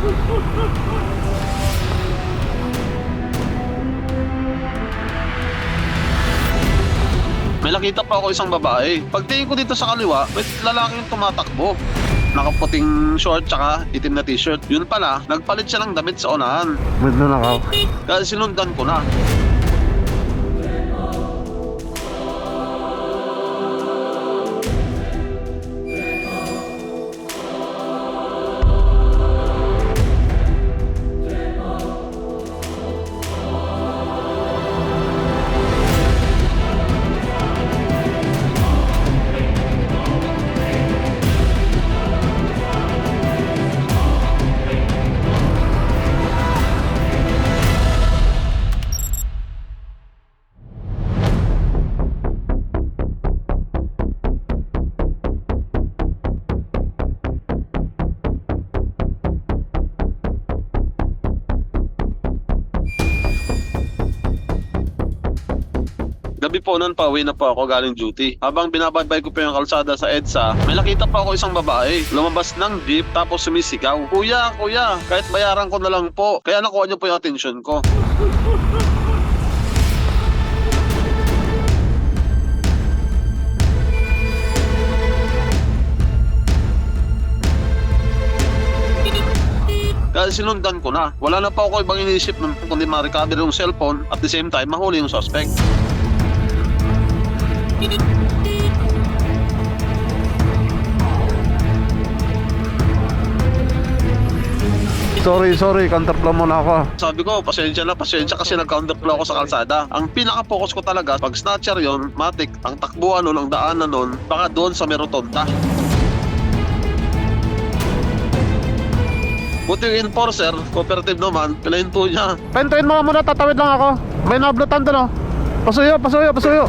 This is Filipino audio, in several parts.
May nakita pa ako isang babae. Pagtingin ko dito sa kaliwa, may lalaki yung tumatakbo. Nakaputing short tsaka itim na t-shirt. Yun pala, nagpalit siya ng damit sa unahan. May nanakaw. Kaya sinundan ko na. Gabi po nun, pauwi na po ako galing duty. Habang binabaybay ko pa yung kalsada sa EDSA, may nakita pa ako isang babae. Lumabas ng jeep tapos sumisigaw. Kuya, kuya, kahit bayaran ko na lang po. Kaya nakuha niyo po yung atensyon ko. Kaya sinundan ko na. Wala na pa ako ibang inisip nun kundi ma-recover yung cellphone at the same time mahuli yung suspect. Sorry, counterflow muna ako. Sabi ko, pasensya kasi nag-counterflow ako sa kalsada. Ang pinaka-focus ko talaga, pag snatcher yon, matik, ang takbuhan nun, ang daanan nun, baka doon sa Merotonda. Buti yung enforcer, cooperative naman, pinahinto niya. Pentuin mo muna, tatawid lang ako. May nablutan doon, oh. Pasuyo.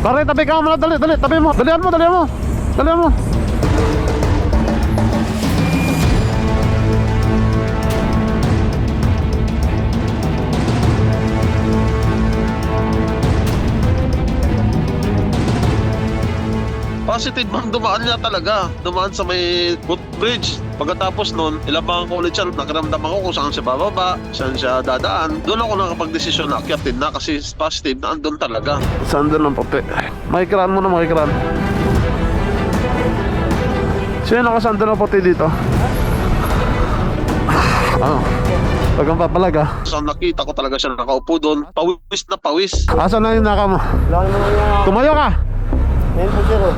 Pare, tabi ka muna, dali, tabi mo. Dalihan mo. Positive man, dumaan niya talaga. Dumaan sa may footbridge. Pagkatapos nun, ilabangan ko ulit siya. Nakiramdam ako kung saan siya bababa, saan siya dadaan. Doon ako nakapag-desisyon na akyatin na kasi positive na andun talaga. Saan doon ang papi? Makikiraan mo na. Sino nakasando na puti dito? Ano? Pag ang papalag, ah. So nakita ko talaga siya nakaupo doon. Pawis na pawis. Asan na yung naka mo? Tumayo ka! Ayun po sir, oh.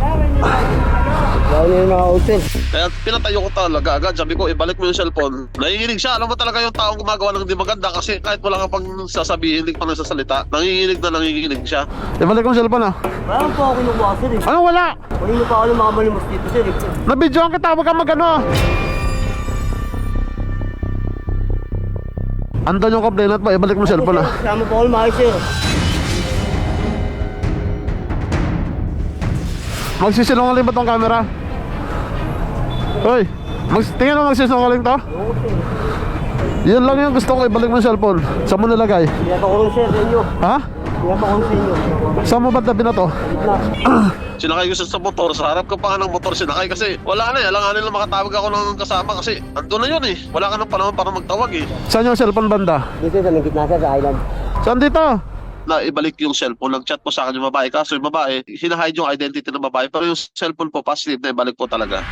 Lalo na yung mga hotel. Kaya pinatayo ko talaga agad. Sabi ko, ibalik mo yung cellphone. Nanginginig siya. Alam mo talaga yung taong gumagawa ng di maganda kasi kahit wala ka pang sasabihin, hindi ka pang nagsasalita. Nanginginig siya. Ibalik mo yung cellphone, ah. Wala po ako kinukuha sir eh. Ano wala? Kanino pa ako ng mga malimos dito sir eh. Nabidyoan kita, huwag ka magano. Andun yung complainant ba? Ibalik mo yung cellphone, ah. Kasama po ako lumakay sir. Magsisinungaling ba tong camera? Hoy, tingnan mo magsisinungaling to? Yan lang yung gusto ko, ibalik mo yung cellphone. Saan mo nilagay? Pinapakulong sir sa inyo. Ha? Pinapakulong sa inyo. Saan mo ba tabi na to? Sinakay ko siya sa motor. Sa harap ko pa nga ng motor sinakay kasi wala na eh. Alanganin lang makatawag ako ng kasama kasi andun na yun eh. Wala ka ng panahon para magtawag eh. Saan yung cellphone banda? Dito sa may gitna sir, sa island. Saan dito? Na ibalik yung cellphone. Nag-chat po sa akin yung babae. Kaso yung babae, hinahide yung identity ng babae. Pero yung cellphone po, positive na ibalik po talaga.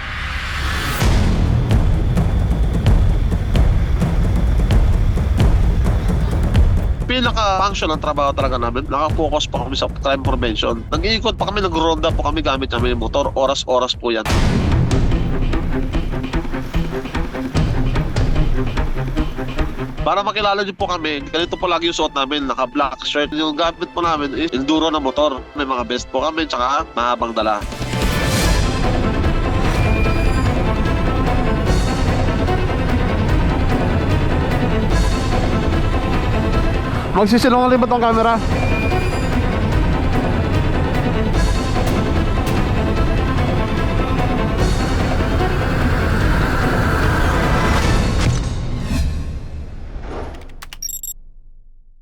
Pinaka-function ng trabaho talaga namin, naka-focus pa kami sa crime prevention. Nag-iikot pa kami, nag-ronda po kami gamit namin yung motor. Oras-oras po yan. Para makilala niyo po kami, ganito po lagi yung suot namin, naka-black shirt. Yung gamit po namin is enduro na motor. May mga vest po kami, tsaka mahabang dala. Magsisinungaling ba tong camera?